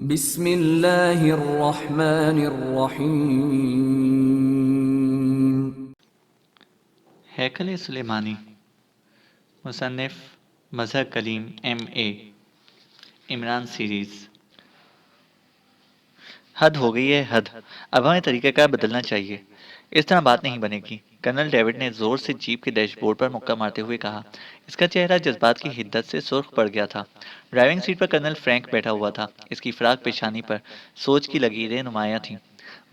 बिस्मिल्लाहिर्रहमानिर्रहीम। हैकल सुलेमानी मुसन्निफ मजहर Kaleem MA Imran series. हद हो गई है, हद। अब हमें तरीक़ाकार बदलना चाहिए। इस तरह बात नहीं बनेगी। कर्नल डेविड ने जोर से जीप के डैशबोर्ड पर मुक्का मारते हुए कहा। इसका चेहरा जज्बात की हिद्दत से सुर्ख पड़ गया था। ड्राइविंग सीट पर कर्नल फ्रैंक बैठा हुआ था। इसकी फ्राक पेशानी पर सोच की लकीरें नुमायां थीं।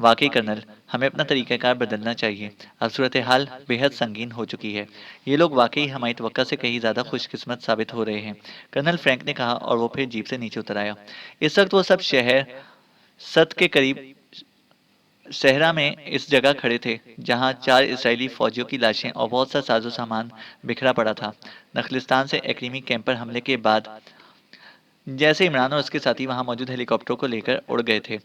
वाकई कर्नल, हमें अपना तरीक़ाकार बदलना चाहिए। अब सूरत हाल बेहद संगीन हो चुकी है। ये लोग वाकई हमारी तवक्का से कहीं ज़्यादा खुशकिस्मत साबित हो रहे हैं, कर्नल फ्रैंक ने कहा, और वो फिर जीप से नीचे उतर आया। इस वक्त वो सब शहर सत के करीब सहरा में इस जगह खड़े थे जहां 4 इजरायली फौजियों की लाशें और बहुत सा साजो सामान बिखरा पड़ा था। नखलिस्तान से एक्रीमी कैंप पर हमले के बाद जैसे इमरान और उसके साथी वहां मौजूद हेलीकॉप्टरों को लेकर उड़ गए थे,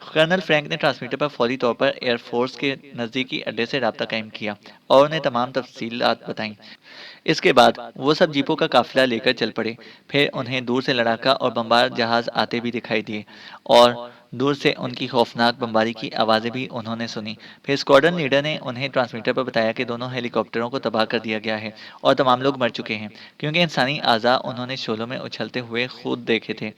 कर्नल फ्रैंक ने ट्रांसमीटर पर फौरी तौर पर एयरफोर्स के नज़दीकी अड्डे से राब्ता कायम किया और उन्हें तमाम तफसीलात बताईं। इसके बाद वो सब जीपों का काफिला लेकर चल पड़े। फिर उन्हें दूर से लड़ाका और बमबार जहाज आते भी दिखाई दिए और दूर से उनकी खौफनाक बमबारी की आवाज़ें भी उन्होंने सुनी। फिर स्क्वाड्रन लीडर ने उन्हें ट्रांसमीटर पर बताया कि दोनों हेलीकॉप्टरों को तबाह कर दिया गया है और तमाम लोग मर चुके हैं, क्योंकि इंसानी आज़ा उन्होंने शोलों में उछलते हुए खुद देखे थे।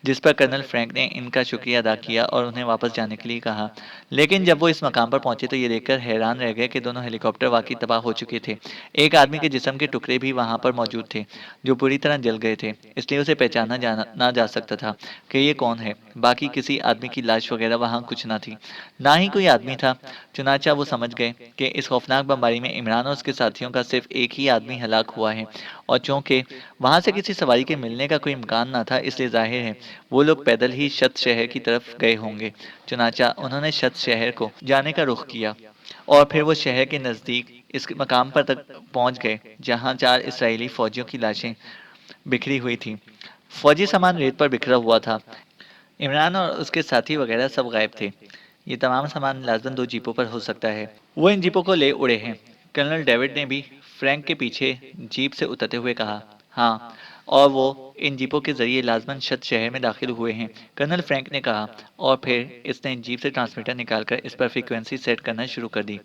जिस पर कर्नल फ्रैंक ने इनका शुक्रिया अदा किया और उन्हें वापस जाने के लिए कहा। लेकिन जब वो इस मकाम पर पहुंचे तो ये देखकर हैरान रह गए कि दोनों हेलीकॉप्टर वाकई तबाह हो चुके थे। एक आदमी के जिस्म के टुकड़े भी वहां पर मौजूद थे, जो पूरी तरह जल गए थे, इसलिए उसे पहचाना ना जा सकता था कि ये कौन है। बाकी किसी आदमी की लाश वगैरह वहां कुछ ना थी, ना ही कोई आदमी था। चुनाचा वो समझ गए कि इस खौफनाक बमबारी में इमरान और उसके साथियों का सिर्फ एक ही आदमी हलाक हुआ है, और चूंकि वहां से किसी सवारी के मिलने का कोई इम्कान ना था, इसलिए जाहिर है वो लोग पैदल ही शत शहर की तरफ गए होंगे। चुनाचा उन्होंने शत शहर को जाने का रुख किया और फिर वो शहर के नज़दीक इस मकाम पर तक पहुंच गए जहां 4 इसराइली फौजियों की लाशें बिखरी हुई थीं। फौजी सामान रेत पर बिखरा हुआ था। इमरान और उसके साथी वगैरह सब गायब थे। ये तमाम सामान लाजमन 2 जीपों पर हो सकता है। वो इन जीपों को ले उड़े हैं। कर्नल डेविड ने भी फ्रैंक के पीछे जीप से उतरते हुए कहा। हाँ, और वो इन जीपों के जरिए लाजमन शत शहर में दाखिल हुए हैं, कर्नल फ्रैंक ने कहा, और फिर इसने जीप से ट्रांसमीटर निकालकर इस पर फ्रीक्वेंसी सेट करना शुरू कर दी।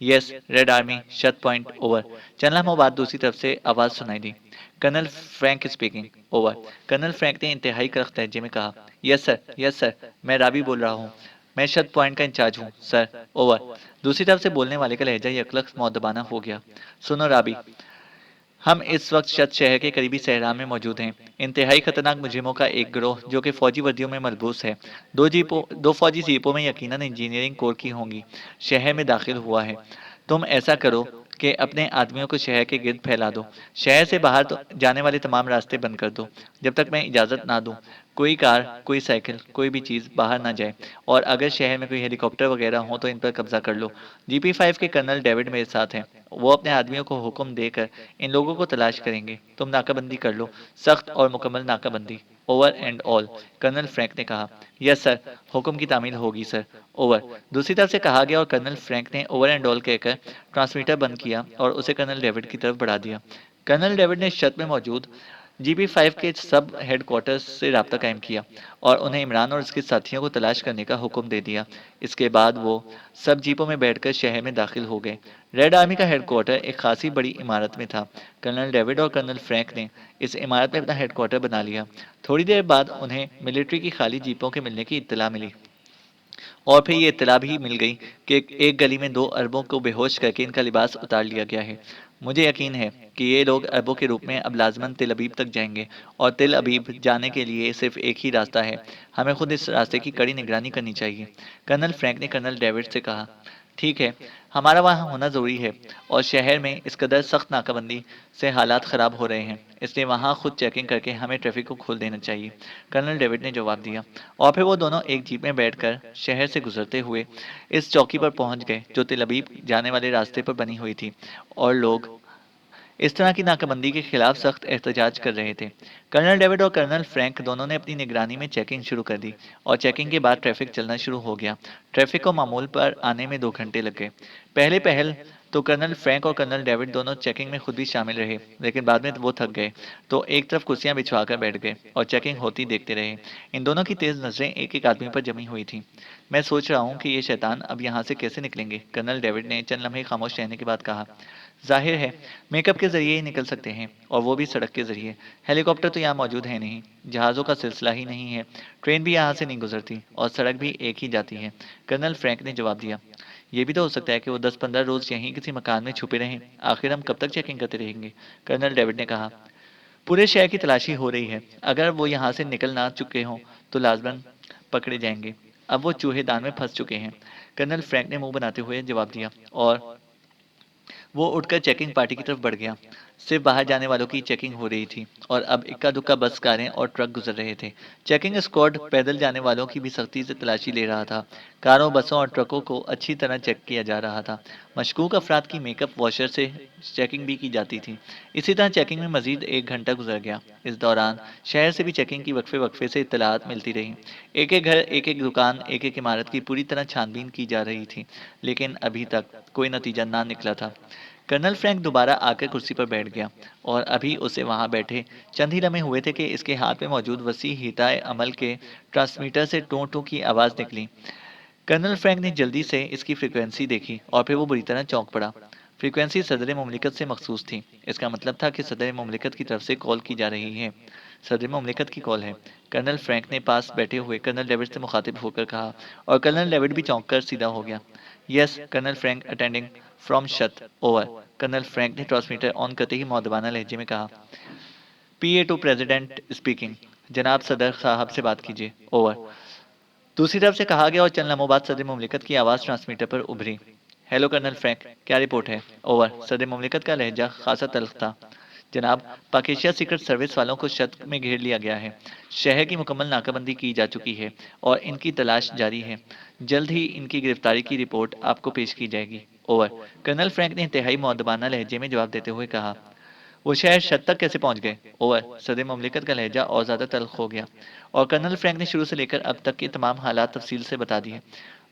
Yes, Red Army, shot point, over. चंद लम्हों बाद दूसरी तरफ से आवाज़ सुनाई दी। Colonel Frank speaking, over. Colonel Frank ने इंतहाई करख्त लहजे में कहा, यस सर, मैं राबी बोल रहा हूँ। मैं शत पॉइंट का इंचार्ज हूँ, सर, ओवर। दूसरी तरफ से बोलने वाले का लहजा यकलख मौदबाना हो गया। सुनो राबी, हम इस वक्त शत शहर के करीबी सहरा में मौजूद हैं। इंतहाई खतरनाक मुजरिमों का एक गिरोह जो कि फौजी वर्दियों में मलबूस है, दो फौजी जीपों में यकीनन इंजीनियरिंग कोर की होंगी, शहर में दाखिल हुआ है। तुम ऐसा करो कि अपने आदमियों को शहर के गिर्द फैला दो। शहर से बाहर तो जाने वाले तमाम रास्ते बंद कर दो जब तक मैं इजाज़त ना दूं। कोई कार, कोई साइकिल, कोई भी चीज़ बाहर ना जाए, और अगर शहर में कोई हेलीकॉप्टर वगैरह हो तो इन पर कब्जा कर लो। GP5 के कर्नल डेविड मेरे साथ हैं। वो अपने आदमियों को हुक्म देकर इन लोगों को तलाश करेंगे। तुम नाकाबंदी कर लो, सख्त और मुकम्मल नाकाबंदी, over and all. Colonel Frank ने कहा। यस सर, हुक्म की तामील होगी सर, ओवर। दूसरी तरफ से कहा गया और कर्नल फ्रैंक ने ओवर एंड ऑल कहकर ट्रांसमीटर बंद किया और उसे कर्नल डेविड की तरफ बढ़ा दिया। कर्नल डेविड ने छत में मौजूद GP5 के सब हेडक्वार्टर्स से राब्ता कायम किया और उन्हें इमरान और उसके साथियों को तलाश करने का हुक्म दे दिया। इसके बाद वो सब जीपों में बैठकर शहर में दाखिल हो गए। रेड आर्मी का हेडक्वार्टर एक खासी बड़ी इमारत में था। कर्नल डेविड और कर्नल फ्रैंक ने इस इमारत में अपना हेडक्वार्टर बना लिया। थोड़ी देर बाद उन्हें मिलिट्री की खाली जीपों के मिलने की इत्तला मिली, और फिर ये इत्तला भी मिल गई कि एक गली में 2 अरबों को बेहोश करके इनका लिबास उतार लिया गया है। मुझे यकीन है कि ये लोग अरबों के रूप में अब लाजमन तिल अबीब तक जाएंगे, और तिल अबीब जाने के लिए सिर्फ एक ही रास्ता है। हमें खुद इस रास्ते की कड़ी निगरानी करनी चाहिए। कर्नल फ्रैंक ने कर्नल डेविड से कहा। ठीक है, हमारा वहाँ होना ज़रूरी है, और शहर में इस कदर सख्त नाकाबंदी से हालात ख़राब हो रहे हैं, इसलिए वहाँ खुद चेकिंग करके हमें ट्रैफिक को खोल देना चाहिए, कर्नल डेविड ने जवाब दिया। और फिर वो दोनों एक जीप में बैठकर शहर से गुजरते हुए इस चौकी पर पहुंच गए जो तिल अबीब जाने वाले रास्ते पर बनी हुई थी, और लोग इस तरह की नाकाबंदी के खिलाफ सख्त एहतजाज कर रहे थे। कर्नल डेविड और कर्नल फ्रैंक दोनों ने अपनी निगरानी में चेकिंग शुरू कर दी, और चेकिंग के बाद ट्रैफिक चलना शुरू हो गया। ट्रैफिक को मामूल पर आने में 2 घंटे लग गए। पहले पहल तो कर्नल फ्रैंक और कर्नल डेविड दोनों चेकिंग में खुद भी शामिल रहे, लेकिन बाद में वो थक गए, तो एक तरफ कुर्सियां बिछवाकर बैठ गए और चेकिंग होती देखते रहे। इन दोनों की तेज नजरें एक एक आदमी पर जमी हुई थी। मैं सोच रहा हूँ कि ये शैतान अब यहाँ से कैसे निकलेंगे, कर्नल डेविड ने चंद लम्हे खामोश रहने के बाद कहा। जाहिर है मेकअप के जरिए ही निकल सकते हैं, और वो भी सड़क के जरिए। हेलीकॉप्टर तो यहाँ मौजूद है नहीं, जहाज़ों का सिलसिला ही नहीं है, ट्रेन भी यहाँ से नहीं गुजरती और सड़क भी एक ही जाती है। कर्नल फ्रैंक ने जवाब दिया। ये भी तो हो सकता है कि वो 10-15 रोज यहीं किसी मकान में छुपे रहें। आखिर हम कब तक चेकिंग करते रहेंगे, कर्नल डेविड ने कहा। पूरे शहर की तलाशी हो रही है, अगर वो यहाँ से निकल ना चुके हों तो लाजमन पकड़े जाएंगे। अब वो चूहेदान में फंस चुके हैं, कर्नल फ्रैंक ने मुंह बनाते हुए जवाब दिया, और वो उठकर चेकिंग पार्टी की तरफ बढ़ गया। सिर्फ बाहर जाने वालों की चेकिंग हो रही थी, और अब इक्का दुक्का बस, कारें और ट्रक गुजर रहे थे। चेकिंग स्क्वाड पैदल जाने वालों की भी सख्ती से तलाशी ले रहा था। कारों, बसों और ट्रकों को अच्छी तरह चेक किया जा रहा था। मशकूक अफराद की मेकअप वॉशर से चेकिंग भी की जाती थी। इसी तरह चेकिंग में मजीद 1 घंटा गुजर गया। इस दौरान शहर से भी चेकिंग की वक्फे वक्फे से इत्तलात मिलती रही। एक एक घर, एक एक दुकान, एक एक इमारत की पूरी तरह छानबीन की जा रही थी, लेकिन अभी तक कोई नतीजा ना निकला था। कर्नल फ्रैंक दोबारा आकर कुर्सी पर बैठ गया, और अभी उसे वहां बैठे चंद ही लम्हे हुए थे कि इसके हाथ में मौजूद वसी हिदाए अमल के ट्रांसमीटर से टू टू की आवाज निकली। कर्नल फ्रैंक ने जल्दी से इसकी फ्रीक्वेंसी देखी, और फिर वो बुरी तरह चौंक पड़ा। फ्रीक्वेंसी सदर मुमलिकत से मखसूस थी। इसका मतलब था कि सदर मुमलिकत की तरफ से कॉल की जा रही है। सदर मुमलिकत की कॉल है, कर्नल फ्रैंक ने पास बैठे हुए कर्नल डेविड से मुखातिब होकर कहा, और कर्नल डेविड भी चौंक कर सीधा हो गया। Yes colonel Frank attending from शत ओवर। कर्नल फ्रैंक ने ट्रांसमीटर ऑन करते ही मौदबाना लहजे में कहा। PA to president speaking. जनाब सदर साहब से बात कीजिए, ओवर। दूसरी तरफ से कहा गया, और चंद लम्हों बाद सदर मुमलिकत की आवाज़ ट्रांसमीटर पर उभरी। हेलो कर्नल फ्रैंक, क्या रिपोर्ट है, ओवर। सदर मुमलिकत का लहजा खासा तल्ख था। जनाब, पाकिस्तान सीक्रेट सर्विस वालों को शत में घेर लिया गया है। शहर की मुकम्मल नाकाबंदी की जा चुकी है, और इनकी तलाश जारी है। जल्द ही इनकी गिरफ्तारी की रिपोर्ट आपको पेश की जाएगी, ओवर। कर्नल फ्रैंक ने इंतहाई मौदबाना लहजे में जवाब देते हुए कहा। वो शहर शत तक कैसे पहुंच गए, ओवर। सदर मुमलिकत का लहजा और ज्यादा तल्ख हो गया, और कर्नल फ्रैंक ने शुरू से लेकर अब तक के तमाम हालात तफसील से बता दिए।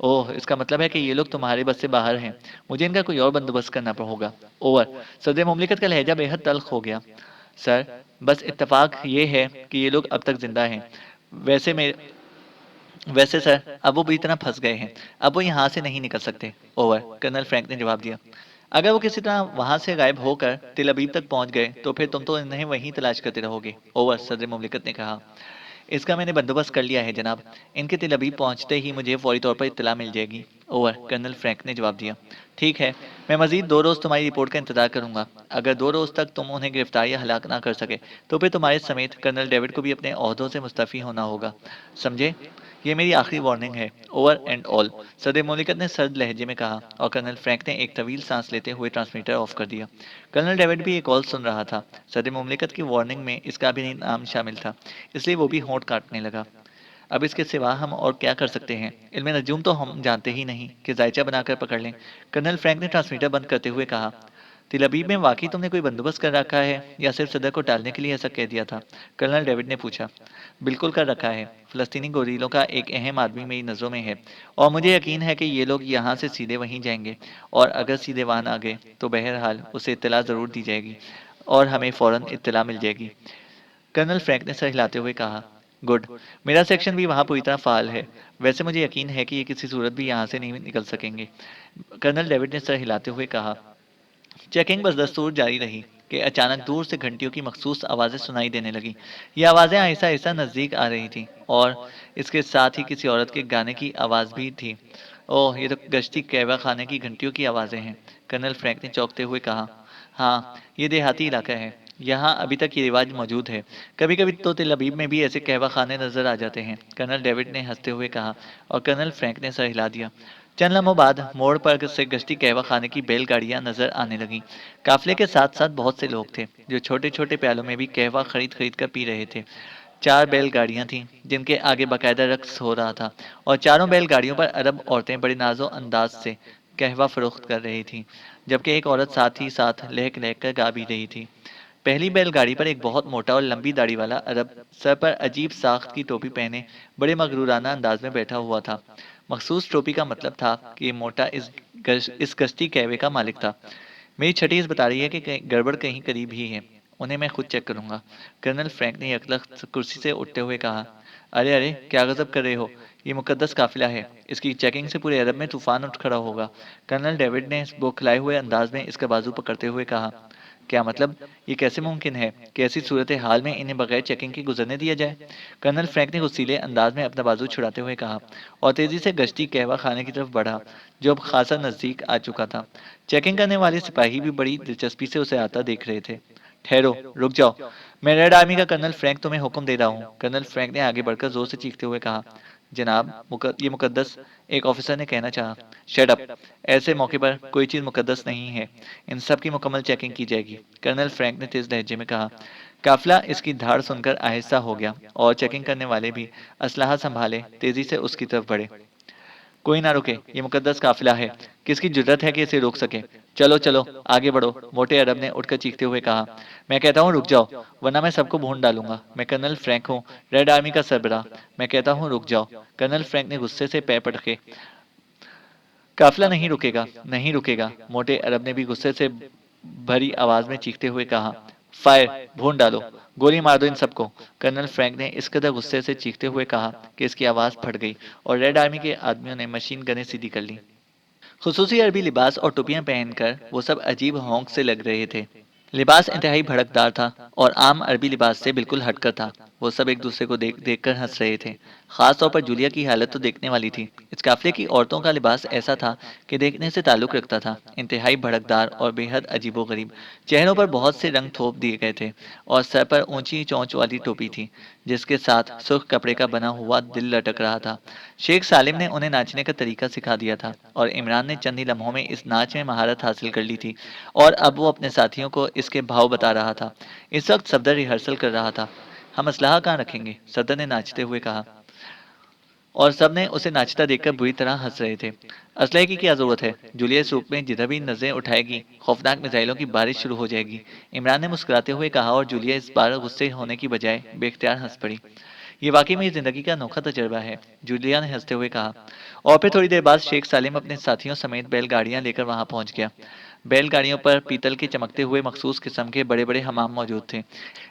ओह, इसका मतलब है कि ये लोग तुम्हारे बस से बाहर हैं। मुझे इनका कोई और बंदोबस्त करना होगा, ओवर। सदर मुमलिकत का लहजा बेहद तल्ख हो गया। सर, बस इत्तेफाक ये है कि ये लोग अब तक जिंदा हैं। वैसे में वैसे सर, अब वो बुरी तरह फंस गए हैं। अब वो यहाँ से नहीं निकल सकते, ओवर। कर्नल फ्रैंक ने जवाब दिया। अगर वो किसी तरह वहां से गायब होकर तिल अबीब तक पहुंच गए तो फिर तुम तो इन्हें वहीं तलाश करते रहोगे, ओवर। सदर मुमलिकत ने कहा। इसका मैंने बंदोबस्त कर लिया है जनाब। इनके तिल अबीब पहुंचते ही मुझे फौरी तौर पर इत्तला मिल जाएगी, ओवर। कर्नल फ्रैंक ने जवाब दिया। ठीक है, मैं मजीद 2 रोज तुम्हारी रिपोर्ट का इंतजार करूंगा। अगर 2 रोज तक तुम उन्हें गिरफ्तार या हलाक ना कर सके तो फिर तुम्हारे समेत कर्नल डेविड को भी अपने ओहदों से मुस्तफी होना होगा, समझे। ये मेरी आखिरी वार्निंग है, ओवर एंड ऑल। सदर मुमलिकत ने सर्द लहजे में कहा, और कर्नल फ्रैंक ने एक तवील सांस लेते हुए ट्रांसमीटर ऑफ कर दिया। कर्नल डेविड भी एक कॉल सुन रहा था। सदर मुमलिकत की वार्निंग में इसका भी नाम शामिल था, इसलिए वो भी होंठ काटने लगा। अब इसके सिवा हम और क्या कर सकते हैं, इल्म नजूम तो हम जानते ही नहीं कि जायचा बनाकर पकड़ लें, कर्नल फ्रैंक ने ट्रांसमीटर बंद करते हुए कहा। तिलबीब में वाकई तुमने कोई बंदोबस्त कर रखा है, या सिर्फ सदर को टालने के लिए ऐसा कह दिया था, कर्नल डेविड ने पूछा। बिल्कुल कर रखा है। फलस्तीनी गोरीलों का एक अहम आदमी मेरी नज़रों में है, और मुझे यकीन है कि ये लोग यहाँ से सीधे वहीं जाएंगे, और अगर सीधे वहां आ गए तो बहरहाल उसे इत्तला ज़रूर दी जाएगी, और हमें फ़ौरन इत्तला मिल जाएगी, कर्नल फ्रैंक ने सर हिलाते हुए कहा। गुड, मेरा सेक्शन भी वहाँ पूरी तरह फाल है। वैसे मुझे यकीन है कि ये किसी सूरत भी यहाँ से नहीं निकल सकेंगे, कर्नल डेविड ने सर हिलाते हुए कहा। चेकिंग बस दस्तूर जारी रही कि अचानक दूर से घंटियों की मखसूस आवाज़ें सुनाई देने लगी। ये आवाज़ें आहिस्ता आहिस्ता नज़दीक आ रही थीं, और इसके साथ ही किसी औरत के गाने की आवाज़ भी थी। ओह, ये तो गश्ती कहवा खाने की घंटियों की आवाज़ें हैं, कर्नल फ्रैंक ने चौंकते हुए कहा। हाँ, ये देहाती इलाका है, यहाँ अभी तक ये रिवाज मौजूद है। कभी कभी तो तिल अबीब में भी ऐसे कहवा खाने नजर आ जाते हैं, कर्नल डेविड ने हंसते हुए कहा, और कर्नल फ्रैंक ने सर हिला दिया। चंद लम्हों बाद मोड़ पर से गश्ती कहवा खाने की बैलगाड़ियां नजर आने लगीं। काफिले के साथ साथ बहुत से लोग थे जो छोटे छोटे प्यालों में भी कहवा खरीद खरीद कर पी रहे थे। 4 बैलगाड़ियां थीं जिनके आगे बाकायदा रक्स हो रहा था, और चारों बैलगाड़ियों पर अरब औरतें बड़े नाजो अंदाज से कहवा फरोख्त कर रही थीं, जबकि एक औरत साथ ही साथ लहक लहक कर गा भी रही थी। पहली बैलगाड़ी पर एक बहुत मोटा और लंबी दाढ़ी वाला अरब, सर पर अजीब साख्त की टोपी पहने, बड़े मगरूराना अंदाज में बैठा हुआ था। मखसूस टोपी का मतलब था कि ये मोटा इस गश्ती कहवे का मालिक था। मेरी छठी इस बता रही है कि गड़बड़ कहीं करीब ही है। उन्हें मैं खुद चेक करूंगा। कर्नल फ्रैंक ने यकलख कुर्सी से उठते हुए कहा। अरे अरे, क्या गजब कर रहे हो। ये मुकद्दस काफिला है। इसकी चेकिंग से पूरे अरब में तूफान उठ खड़ा होगा। कर्नल डेविड ने बौखलाए हुए अंदाज में इसका बाजू पकड़ते हुए कहा। क्या मतलब? ये कैसे मुमकिन है कि ऐसी सूरत हाल में इन्हें बगैर चेकिंग के गुजरने दिया जाए? कर्नल फ्रैंक ने गुस्सीले अंदाज में अपना बाजू छुड़ाते हुए कहा और तेजी से गश्ती कहवा खाने की तरफ बढ़ा, जो अब खासा नजदीक आ चुका था। चेकिंग करने वाले सिपाही भी बड़ी दिलचस्पी से उसे आता देख रहे थे। ठहरो, रुक जाओ। मैं रेड आर्मी का कर्नल फ्रैंक तुम्हें हुक्म दे रहा हूँ। कर्नल फ्रैंक ने आगे बढ़कर जोर से चीखते हुए कहा। जनाब, ये मुकद्दस, एक ऑफिसर ने कहना चाहा। Shut up. ऐसे मौके पर कोई चीज मुकद्दस नहीं है। इन सब की मुकम्मल चेकिंग की जाएगी। कर्नल फ्रैंक ने तेज लहजे में कहा। काफिला इसकी धाड़ सुनकर आहिस्ता हो गया और चेकिंग करने वाले भी असलाहा संभाले तेजी से उसकी तरफ बढ़े। कोई ना रुके, ये मुकद्दस काफिला है। किसकी जुर्रत है कि इसे रोक सके? चलो चलो, आगे बढ़ो, मोटे अरब ने उठकर चीखते हुए कहा। मैं कहता हूँ रुक जाओ, वरना मैं सबको भून डालूंगा। मैं कर्नल फ्रैंक हूँ, रेड आर्मी का सरबराह। मैं कहता हूँ रुक जाओ। कर्नल फ्रैंक ने गुस्से से पैर पटके। काफिला नहीं रुकेगा, नहीं रुकेगा, मोटे अरब ने भी गुस्से से भरी आवाज में चीखते हुए कहा। फायर, भून डालो, गोली मार दो इन सबको। कर्नल फ्रैंक ने इस कदर गुस्से से चीखते हुए कहा कि इसकी आवाज फट गई और रेड आर्मी के आदमियों ने मशीन गनें सीधी कर ली। खुसूसी अरबी लिबास और टोपियां पहनकर वो सब अजीब हौंक से लग रहे थे। लिबास इंतहाई भड़कदार था और आम अरबी लिबास से बिल्कुल हटकर था। वो सब एक दूसरे को देख कर हंस रहे थे। खास तौर पर जूलिया की हालत तो देखने वाली थी। इस काफिले की औरतों का लिबास ऐसा था कि देखने से ताल्लुक रखता था। इंतहाई भड़कदार और बेहद अजीबोगरीब। चेहरों पर बहुत से रंग थोप दिए गए थे और सर पर ऊंची चोंच वाली टोपी थी, जिसके साथ सुर्ख कपड़े का बना हुआ दिल लटक रहा था। शेख सालिम ने उन्हें नाचने का तरीका सिखा दिया था और इमरान ने चंद ही लम्हों में इस नाच में महारत हासिल कर ली थी और अब वो अपने साथियों को इसके भाव बता रहा था। इस वक्त सफदर रिहर्सल कर रहा था। हम असलाहा कहाँ रखेंगे? सफदर ने नाचते हुए कहा और सबने उसे नाचता देखकर बुरी तरह हंस रहे थे। असलहे की क्या जरूरत है? जूलियस रूप में जिधर भी नजरें उठाएगी, खौफनाक मिसाइलों की बारिश शुरू हो जाएगी। इमरान ने मुस्कुराते हुए कहा और जूलिया इस बार गुस्से होने की बजाय बेख्तियार हंस पड़ी। ये वाकई मेरी जिंदगी का अनोखा तजर्बा है, जूलिया ने हंसते हुए कहा। और फिर थोड़ी देर बाद शेख सालिम अपने साथियों समेत बैलगाड़ियां लेकर वहां पहुंच गया। बैलगाड़ियों पर पीतल के चमकते हुए मखसूस किस्म के बड़े बड़े हमाम मौजूद थे।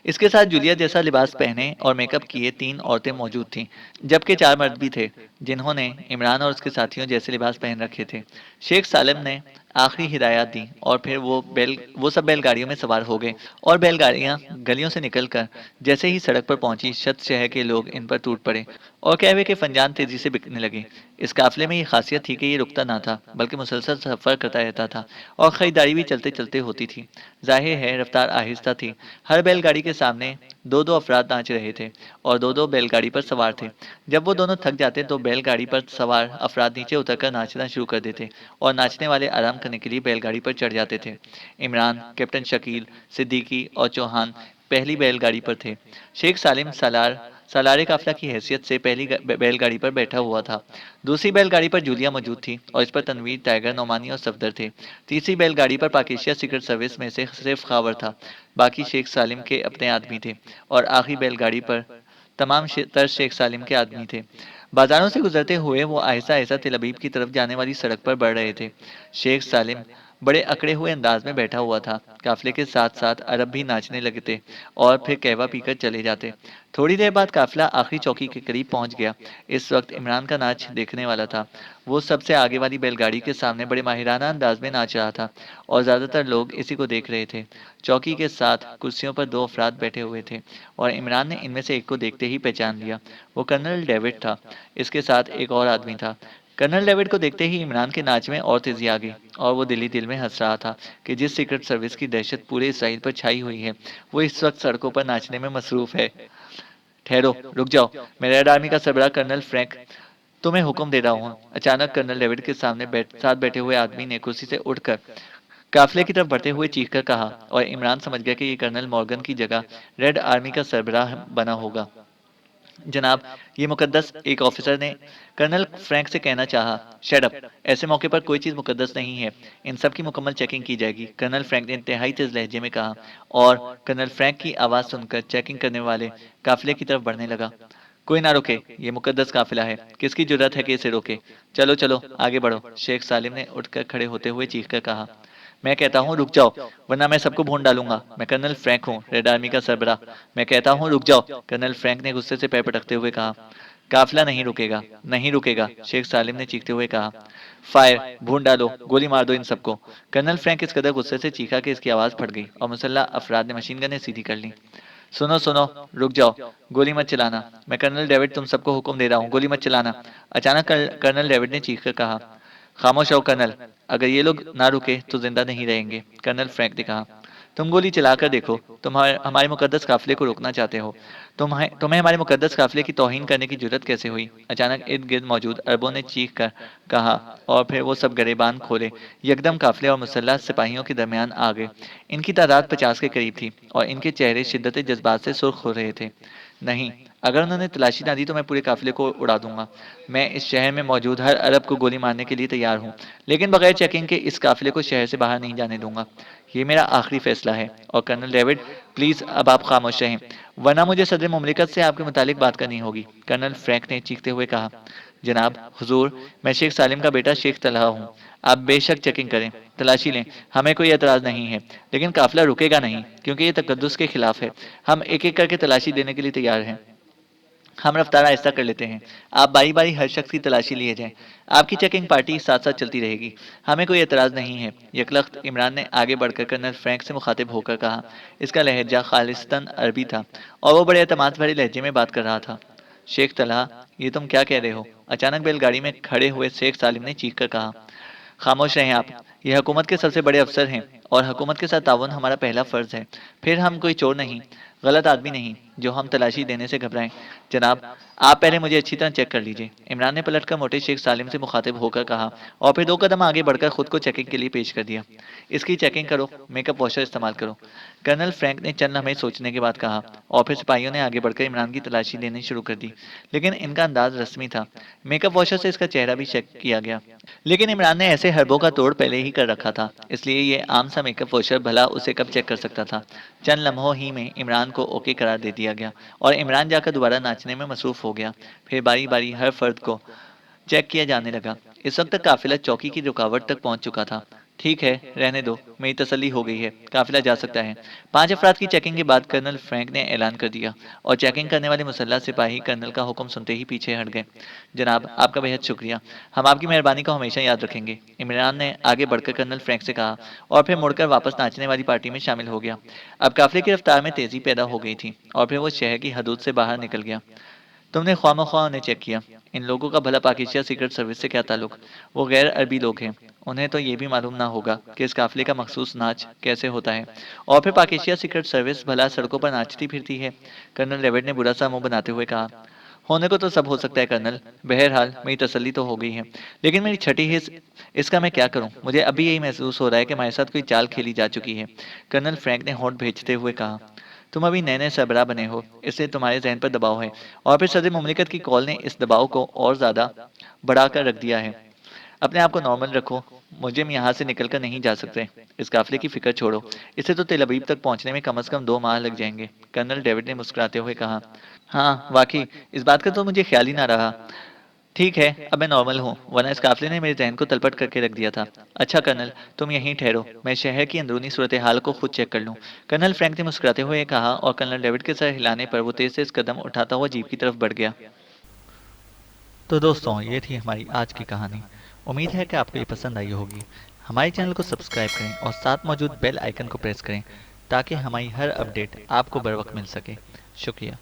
इसके साथ जूलिया जैसा लिबास पहने और मेकअप किए 3 औरतें मौजूद थीं, जबकि 4 मर्द भी थे, जिन्होंने इमरान और उसके साथियों जैसे लिबास पहन रखे थे। शेख सालिम ने आखिरी हिदायत दी और फिर वो सब बैलगाड़ियों में सवार हो गए और बैलगाड़ियां गलियों से निकलकर जैसे ही सड़क पर पहुंची, शत शहर के लोग इन पर टूट पड़े और कहवे के फंजान तेजी से बिकने लगे। इस काफिले में ये खासियत थी कि ये रुकता ना था, बल्कि मुसलसल सफर करता रहता था और खरीदारी भी चलते चलते होती थी। जाहिर है रफ्तार आहिस्ता थी। हर बैलगाड़ी के सामने दो दो अफराद नाच रहे थे और दो दो बैलगाड़ी पर सवार थे। जब वो दोनों थक जाते तो बैलगाड़ी पर सवार अफराद नीचे उतरकर नाचना शुरू कर देते और नाचने वाले आराम करने के लिए बैलगाड़ी पर चढ़ जाते थे। इमरान, कैप्टन शकील, सिद्दीकी और चौहान पहली बैलगाड़ी पर थे। शेख सालिम सालारे काफिला की हैसियत से पहली बैलगाड़ी पर बैठा हुआ था। दूसरी बैलगाड़ी पर जूलिया मौजूद थी और इस पर तनवीर, टाइगर, नोमानी और सफदर थे। तीसरी बैलगाड़ी पर पाकिस्तान सीक्रेट सर्विस में से सिर्फ खावर था। बाकी शेख सालिम के अपने आदमी थे और आखिरी बैलगाड़ी पर तमाम तर शेख सालिम के आदमी थे। बाजारों से गुजरते हुए वो आहिस्ता आहिस्ता तिल अबीब की तरफ जाने वाली सड़क पर बढ़ रहे थे। शेख सालिम बड़े अकड़े हुए अंदाज में बैठा हुआ था। काफिले के साथ साथ अरब भी नाचने लगे थे और फिर कहवा पीकर चले जाते। थोड़ी देर बाद काफिला आखिरी चौकी के करीब पहुंच गया। इस वक्त इमरान का नाच देखने वाला था। वो सबसे आगे वाली बैलगाड़ी के सामने बड़े माहिराना अंदाज में नाच रहा था और ज्यादातर लोग इसी को देख रहे थे। चौकी के साथ कुर्सियों पर 2 अफराद बैठे हुए थे और इमरान ने इनमें से एक को देखते ही पहचान लिया। वो कर्नल डेविड था। इसके साथ एक और आदमी था। कर्नल डेविड को देखते ही इमरान के नाच में और तेजी आ गई और वो दिल ही दिल में हंस रहा था कि जिस सीक्रेट सर्विस की दहशत पूरे इसराइल पर छाई हुई है, वो इस वक्त सड़कों पर नाचने में मसरूफ है। ठहरो, रुक जाओ। मैं रेड आर्मी का सरबराह कर्नल फ्रैंक तुम्हें हुक्म दे रहा हूँ। अचानक कर्नल डेविड के सामने साथ बैठे हुए आदमी ने कुर्सी से उठकर काफिले की तरफ बढ़ते हुए चीखकर कहा और इमरान समझ गया कि ये कर्नल मॉर्गन की जगह रेड आर्मी का सरबराह बना होगा। जनाब, ये मुकद्दस, एक ऑफिसर ने कर्नल फ्रैंक से कहना चाहा। शट अप, ऐसे मौके पर कोई चीज़ मुकद्दस नहीं है। इन सब की मुकम्मल चेकिंग की जाएगी, कर्नल फ्रैंक ने इंतहाई तेज लहजे में कहा और कर्नल फ्रैंक की आवाज़ सुनकर चेकिंग करने वाले काफिले की तरफ बढ़ने लगा। कोई ना रोके, ये मुकद्दस काफिला है, किसकी जुर्रत है कि इसे रोके? चलो चलो, आगे बढ़ो, शेख सालिम ने उठकर खड़े होते हुए चीखकर कहा। मैं कहता हूँ रुक जाओ, वरना मैं सबको भून डालूंगा। मैं कर्नल फ्रैंक हूँ, रेड आर्मी का सरबराह। मैं कहता हूँ रुक जाओ, कर्नल फ्रैंक ने गुस्से से पैर पटकते हुए कहा। काफिला नहीं रुकेगा, नहीं रुकेगा, शेख सालिम ने चीखते हुए कहा। फायर, भून डालो, गोली मार दो इन सबको। कर्नल फ्रैंक इस कदर गुस्से से चीखा कि इसकी आवाज फट गई और मुसल्ला अफराद ने मशीन गनें सीधी कर ली। सुनो सुनो, रुक जाओ, गोली मत चलाना। मैं कर्नल डेविड तुम सबको हुक्म दे रहा हूँ, गोली मत चलाना। अचानक कर्नल डेविड ने चीखकर कहा। खामोश रहो कर्नल, अगर ये लोग ना रुके तो जिंदा नहीं रहेंगे, कर्नल फ्रैंक ने कहा। तुम गोली चलाकर देखो, तुम हमारे मुकद्दस काफिले को रोकना चाहते हो। तुम्हें हमारे मुकद्दस काफिले की तौहीन करने की जुर्रत कैसे हुई? अचानक इर्द गिर्द मौजूद अरबों ने चीख कर कहा और फिर वो सब गरेबान खोले यकदम काफिले और मुसल्लह सिपाहियों के दरमियान आ गए। इनकी तादाद 50 के करीब थी और इनके चेहरे शिद्दत जज्बात से सुर्ख हो रहे थे। नहीं, अगर उन्होंने तलाशी ना दी तो मैं पूरे काफिले को उड़ा दूंगा। मैं इस शहर में मौजूद हर अरब को गोली मारने के लिए तैयार हूँ, लेकिन बगैर चेकिंग के इस काफिले को शहर से बाहर नहीं जाने दूंगा। ये मेरा आखिरी फैसला है। और कर्नल डेविड, प्लीज अब आप खामोश रहें, वरना मुझे सदर मुमलिकत से आपके मुतालिक बात करनी होगी, कर्नल फ्रैंक ने चीखते हुए कहा। जनाब, हुजूर, मैं शेख सालिम का बेटा शेख तलहा हूँ। आप बेशक चेकिंग करें, तलाशी लें, हमें कोई एतराज नहीं है, लेकिन काफिला रुकेगा नहीं, क्योंकि ये तकद्दुस के खिलाफ है। हम एक एक करके तलाशी देने के लिए तैयार हैं। हम रफ्तार आहिस्ता कर लेते हैं, आप बारी बारी हर शख्स की तलाशी लिए जाएं। आपकी चेकिंग पार्टी साथ साथ चलती रहेगी, हमें कोई एतराज नहीं है। यकलख्त इमरान ने आगे बढ़कर कर्नल फ्रैंक से मुखातिब होकर कहा। इसका लहजा खालिस्तान अरबी था और वो बड़े एतमाद भरे लहजे में बात कर रहा था। शेख तलहा, ये तुम क्या कह रहे हो? अचानक बैलगाड़ी में खड़े हुए शेख सालिम ने चीख कर कहा। खामोश रहें आप, ये हुकूमत के सबसे बड़े अफसर हैं और हुकूमत के साथ ताउन हमारा पहला फ़र्ज़ है। फिर हम कोई चोर नहीं, गलत आदमी नहीं, जो हम तलाशी देने से घबराएं। जनाब, आप पहले मुझे अच्छी तरह चेक कर लीजिए, इमरान ने पलटकर मोटे शेख सालिम से मुखातिब होकर कहा और फिर 2 कदम आगे बढ़कर खुद को चेकिंग के लिए पेश कर दिया। इसकी चेकिंग करो, मेकअप वॉशर इस्तेमाल करो। कर्नल फ्रैंक ने चंद लम्हे सोचने के बाद कहा और फिर सिपाहियों ने आगे बढ़कर इमरान की तलाशी लेनी शुरू कर दी। लेकिन इनका अंदाज रस्मी था, मेकअप वॉशर से इसका चेहरा भी चेक किया गया। लेकिन इमरान ने ऐसे हरबों का तोड़ पहले ही कर रखा था, इसलिए ये आम सा मेकअप वॉशर भला उसे कब चेक कर सकता था। चंद लम्हों ही में इमरान को ओके करार दे दिया गया और इमरान जाकर दोबारा नाचने में मसरूफ हो गया। फिर बारी बारी हर फर्द को चेक किया जाने लगा। इस वक्त तक काफिला चौकी की रुकावट तक पहुंच चुका था। ठीक है, रहने दो, मेरी तसल्ली हो गई है, काफिला जा सकता है। 5 अफराद की चेकिंग के बाद कर्नल फ्रैंक ने ऐलान कर दिया और चेकिंग करने वाले मुसल्लह सिपाही कर्नल का हुक्म सुनते ही पीछे हट गए। जनाब, आपका बेहद शुक्रिया, हम आपकी मेहरबानी को हमेशा याद रखेंगे, इमरान ने आगे बढ़कर कर्नल फ्रैंक से कहा और फिर मुड़कर वापस नाचने वाली पार्टी में शामिल हो गया। अब काफिले की रफ्तार में तेजी पैदा हो गई थी और फिर वो शहर की हदूद से बाहर निकल गया। तुमने ख्वामख्वाह उन्हें चेक किया, इन लोगों का भला पाकिस्तान सीक्रेट सर्विस से क्या ताल्लुक? वो गैर अरबी लोग हैं, उन्हें तो ये भी मालूम ना होगा कि इस काफिले का मखसूस नाच कैसे होता है। और फिर पाकिस्तान सीक्रेट सर्विस भला सड़कों पर नाचती फिरती है, कर्नल डेविड ने बुरा सा मुंह बनाते हुए कहा। होने को तो सब हो सकता है कर्नल, बहरहाल मेरी तसल्ली तो हो गई है, लेकिन मेरी छठी हिस्स इसका मैं क्या करूं? मुझे अभी यही महसूस हो रहा है कि हमारे साथ कोई चाल खेली जा चुकी है, कर्नल फ्रैंक ने होंठ भेजते हुए कहा। तुम अभी नए नए सरबराह बने हो, इसलिए तुम्हारे जहन पर दबाव है और फिर सदर मुमलिकत की कॉल ने इस दबाव को और ज्यादा बढ़ाकर रख दिया है। अपने आप को नॉर्मल रखो, मुझे हम यहाँ से निकल कर नहीं जा सकते। इस काफिले की फिक्र छोड़ो, इसे तो तेल अबीब तक पहुंचने में कम से कम 2 माह लग जाएंगे, कर्नल डेविड ने मुस्कुराते हुए कहा। हाँ वाकई, इस बात का तो मुझे ख्याल ही ना रहा। ठीक है, अब मैं नॉर्मल हूँ, वरना इस काफिले ने मेरे जहन को तलपट करके रख दिया था। अच्छा कर्नल, तुम यहीं ठहरो, मैं शहर की अंदरूनी सूरत हाल को खुद चेक कर लूँ, कर्नल फ्रैंक ने मुस्कुराते हुए कहा और कर्नल डेविड के सर हिलाने पर वो तेज से इस कदम उठाता हुआ जीप की तरफ बढ़ गया। तो दोस्तों, ये थी हमारी आज की कहानी। उम्मीद है कि आपको ये पसंद आई होगी। हमारे चैनल को सब्सक्राइब करें और साथ मौजूद बेल आइकन को प्रेस करें ताकि हमारी हर अपडेट आपको बर वक्त मिल सके। शुक्रिया।